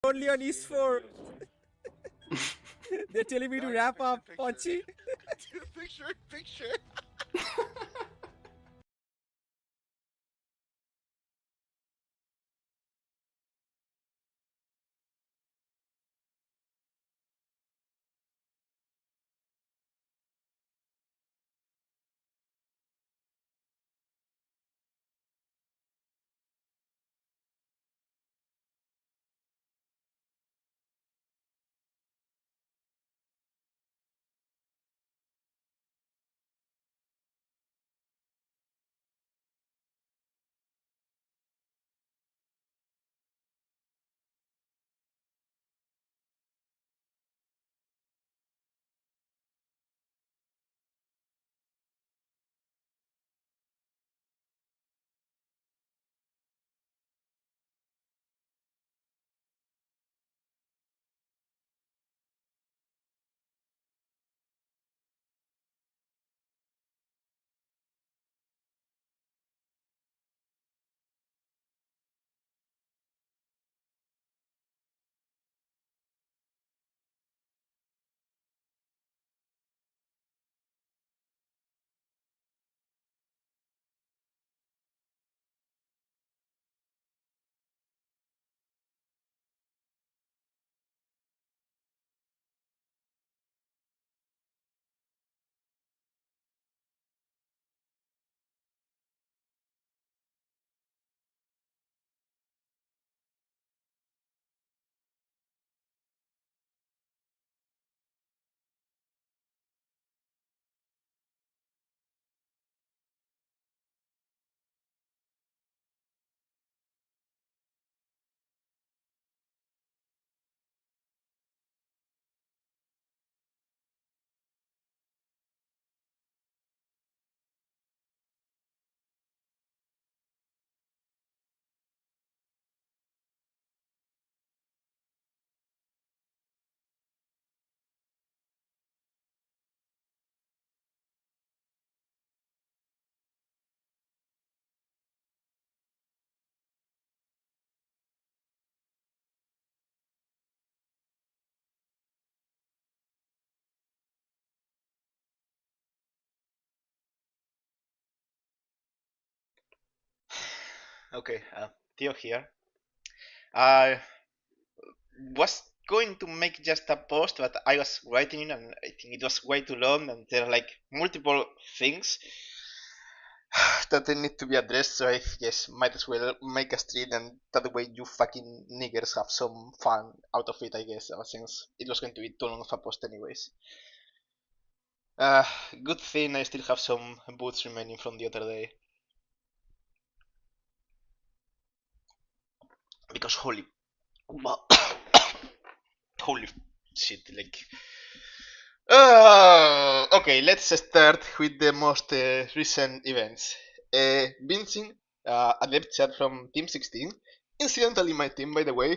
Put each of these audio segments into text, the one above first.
only on East 4. They're telling me to wrap up, Ponchi. Picture. Okay, Theo here. I was going to make just a post, but I was writing it and I think it was way too long, and there are like multiple things that they need to be addressed. So I guess might as well make a stream, and that way you fucking niggers have some fun out of it. I guess since it was going to be too long of a post anyways. Uh, Good thing I still have some boots remaining from the other day. Because holy shit, like. Okay, let's start with the most recent events. Vincent, Adept chat from Team 16, incidentally my team by the way,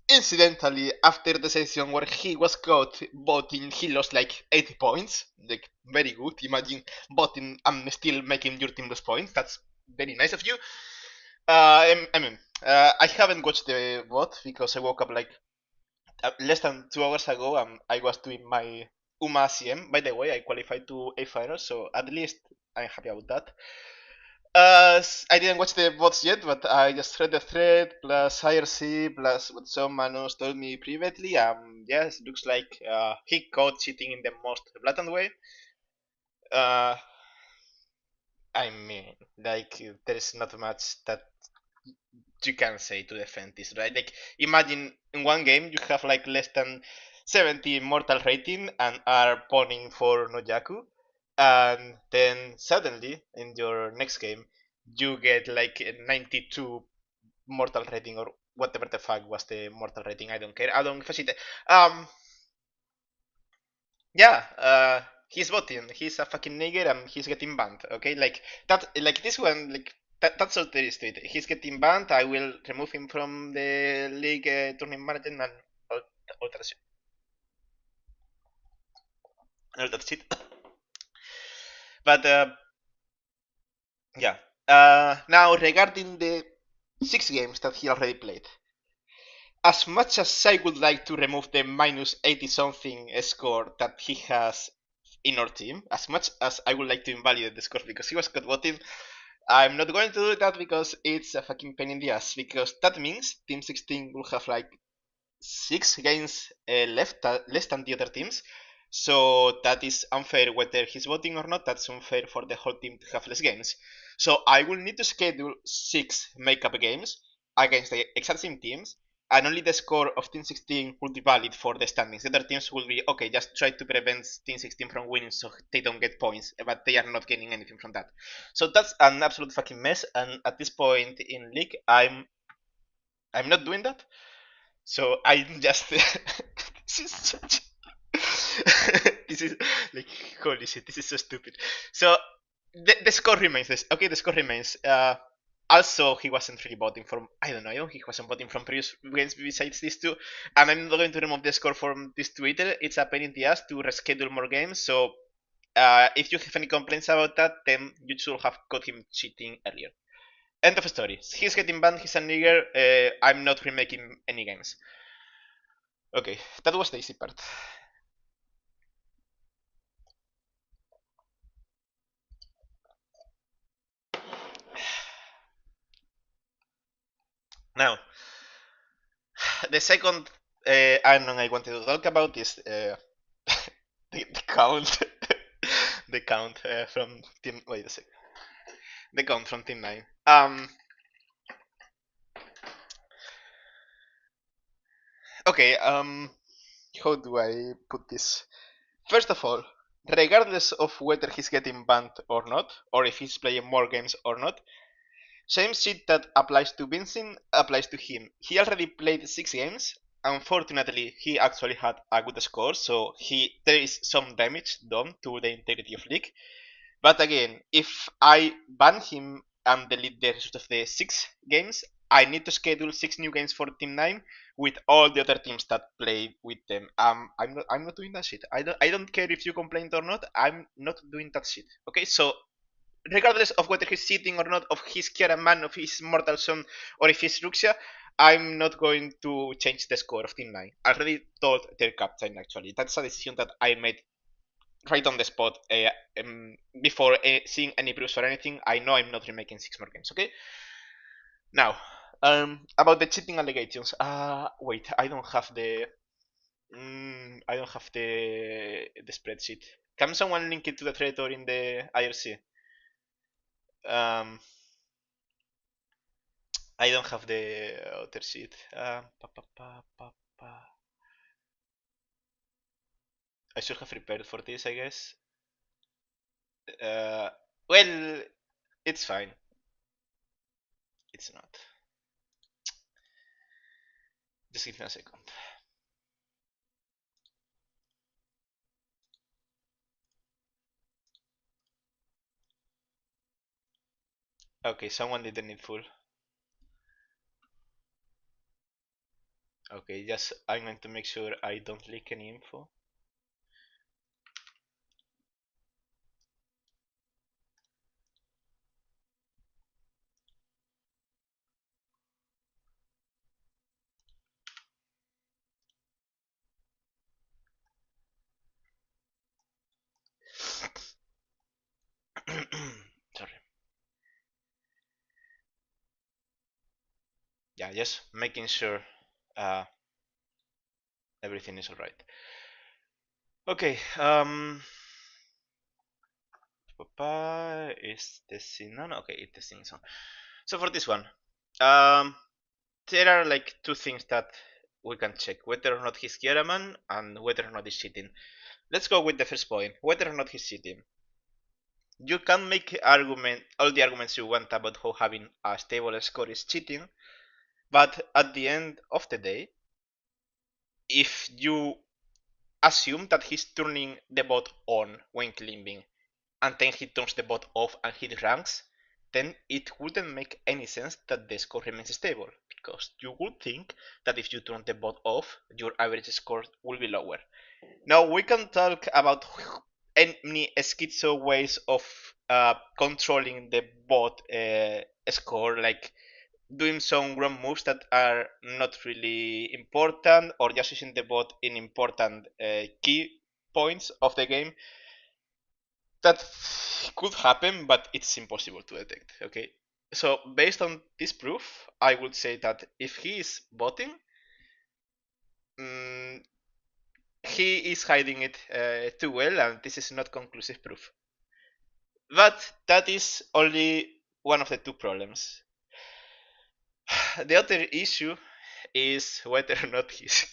incidentally after the session where he was caught voting, he lost like 80 points. Like, very good. Imagine voting and still making your team lose points. That's very nice of you. I haven't watched the vote because I woke up like less than 2 hours ago, I was doing my UMA CM. By the way, I qualified to A finals, so at least I'm happy about that. I didn't watch the votes yet, but I just read the thread plus IRC plus what some Manus told me privately. Yes, looks like he caught cheating in the most blatant way. Uh, I mean, like there is not much that you can say to defend this, right? Like, imagine in one game you have like less than 70 mortal rating and are pawning for Nojaku, and then suddenly in your next game you get like a 92 mortal rating or whatever the fuck was the mortal rating. I don't care. I don't facilitate. Yeah. He's voting. He's a fucking nigger and he's getting banned. Okay, like that. Like this one. Like that's all there is to it. He's getting banned. I will remove him from the league tournament management and all that shit. All that shit. But yeah. Now regarding the 6 games that he already played, as much as I would like to remove the minus 80 something score that he has in our team, as much as I would like to invalidate the score because he was cut voted, I'm not going to do that because it's a fucking pain in the ass. Because that means Team 16 will have like 6 games left, less than the other teams. So that is unfair whether he's voting or not. That's unfair for the whole team to have less games. So I will need to schedule 6 makeup games against the exact same teams, and only the score of Team 16 will be valid for the standings. The other teams will be okay, just try to prevent Team 16 from winning so they don't get points, but they are not getting anything from that. So that's an absolute fucking mess, and at this point in league, I'm not doing that. So I'm just this is such this is like holy shit, this is so stupid. So the score remains this. Okay, the score remains. Also, he wasn't really voting from, I don't know, he wasn't voting from previous games besides these two. And I'm not going to remove the score from this Twitter. It's a pain in the ass to reschedule more games. So if you have any complaints about that, then you should have caught him cheating earlier. End of story. He's getting banned, he's a nigger. I'm not remaking any games. Okay, that was the easy part. Now, the second unknown I wanted to talk about is the count. The count from team. Wait a second. The count from team 9. Okay. How do I put this? First of all, regardless of whether he's getting banned or not, or if he's playing more games or not, same shit that applies to Vincent applies to him. He already played 6 games. Unfortunately, he actually had a good score, so there is some damage done to the integrity of league. But again, if I ban him and delete the rest of the 6 games, I need to schedule 6 new games for Team 9 with all the other teams that play with them. I'm not doing that shit. I don't care if you complained or not. I'm not doing that shit. Okay, so regardless of whether he's cheating or not, of his Kiaraman, of his Mortal Son, or if he's Ruxia, I'm not going to change the score of Team 9. I already told their captain, actually. That's a decision that I made right on the spot before seeing any proofs or anything. I know I'm not remaking 6 more games, okay? Now, about the cheating allegations. Wait, I don't have the... I don't have the spreadsheet. Can someone link it to the thread or in the IRC? I don't have the other sheet. I should have prepared for this, I guess. Well, it's fine. It's not. Just give me a second. Okay, someone did the needful. Okay, just I'm going to make sure I don't leak any info. Sorry. Yeah, just making sure everything is alright. Okay, is testing on? Okay, it's testing on. So for this one, there are like 2 things that we can check, whether or not he's Kieraman and whether or not he's cheating. Let's go with the first point, whether or not he's cheating. You can make all the arguments you want about how having a stable score is cheating, but at the end of the day, if you assume that he's turning the bot on when climbing, and then he turns the bot off and he ranks, then it wouldn't make any sense that the score remains stable, because you would think that if you turn the bot off, your average score will be lower. Now we can talk about any schizo ways of controlling the bot score, like doing some wrong moves that are not really important, or just using the bot in important key points of the game. That could happen, but it's impossible to detect. Okay, so based on this proof, I would say that if he is botting, mm, he is hiding it too well, and this is not conclusive proof. But that is only one of the two problems. The other issue is whether or not he's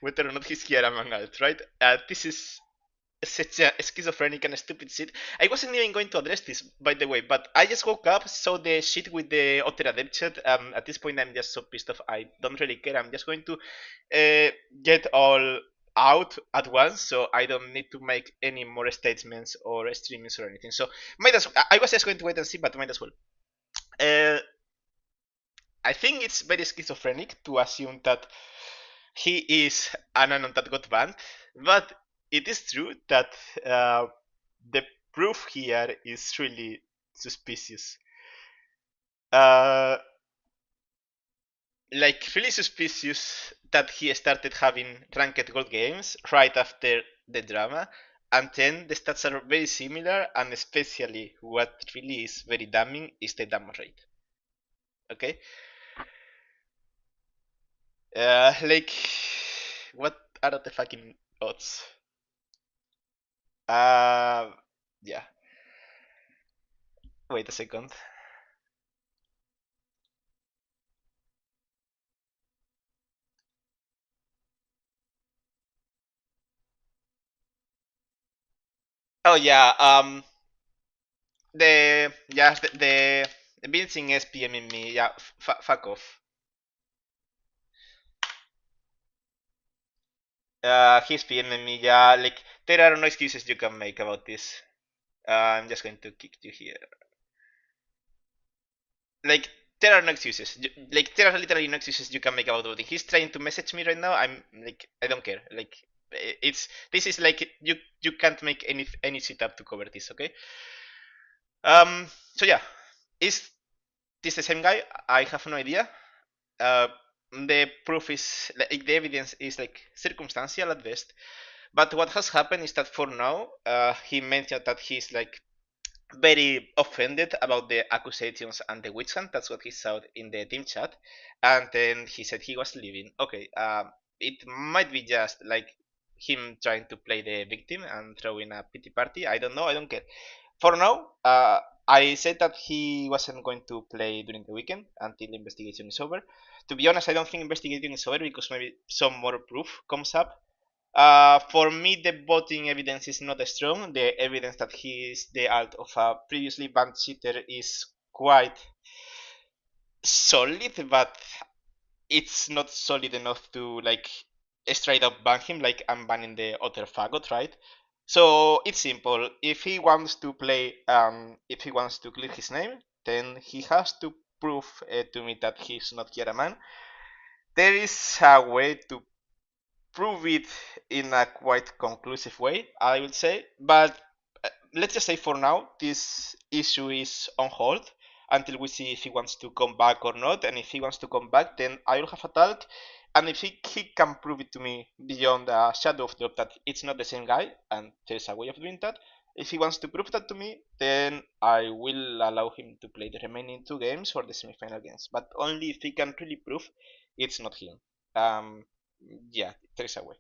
whether or not he's here among us, right? This is such a schizophrenic and stupid shit. I wasn't even going to address this, by the way, but I just woke up, saw the shit with the Otter Adept chat. At this point, I'm just so pissed off. I don't really care. I'm just going to get all out at once, so I don't need to make any more statements or streamings or anything. So might as I was just going to wait and see, but might as well. I think it's very schizophrenic to assume that he is an anon that got banned, but it is true that the proof here is really suspicious. Like, really suspicious that he started having ranked gold games right after the drama, and then the stats are very similar, and especially what really is very damning is the damage rate. Okay? Like, what are the fucking odds? Yeah. Wait a second. Oh yeah. The Vincing is PMing me. Yeah. Fuck off. He's PMing me. Yeah. Like, there are no excuses you can make about this. I'm just going to kick you here. Like, there are no excuses. Like, there are literally no excuses you can make about it. He's trying to message me right now. I'm like, I don't care. Like, this is like you can't make any shit up to cover this. Okay. So yeah, is this the same guy? I have no idea. The proof is like, the evidence is like circumstantial at best. But what has happened is that for now, he mentioned that he's like very offended about the accusations and the witch hunt. That's what he said in the team chat, and then he said he was leaving. Okay, it might be just like him trying to play the victim and throwing a pity party. I don't know. I don't care. For now, I said that he wasn't going to play during the weekend until the investigation is over. To be honest, I don't think investigation is over because maybe some more proof comes up. For me, the voting evidence is not strong. The evidence that he is the alt of a previously banned cheater is quite solid, but it's not solid enough to like straight up ban him like I'm banning the other fagot, right? So it's simple. If he wants to play, if he wants to clear his name, then he has to prove to me that he's not yet a man. There is a way to prove it in a quite conclusive way, I would say. But let's just say for now, this issue is on hold until we see if he wants to come back or not. And if he wants to come back, then I will have a talk. And if he can prove it to me beyond a shadow of doubt that it's not the same guy, and there's a way of doing that, if he wants to prove that to me, then I will allow him to play the remaining two games or the semi-final games. But only if he can really prove it's not him. Yeah, there's a way.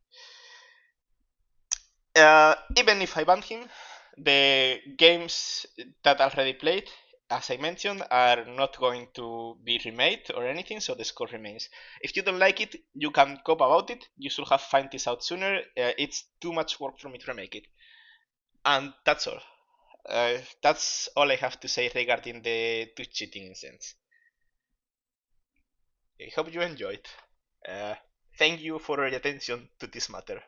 Even if I ban him, the games that I already played, as I mentioned, are not going to be remade or anything, so the score remains. If you don't like it, you can cope about it. You should have found this out sooner. It's too much work for me to remake it. And that's all. That's all I have to say regarding the Twitch cheating incidents. I hope you enjoyed. Thank you for your attention to this matter.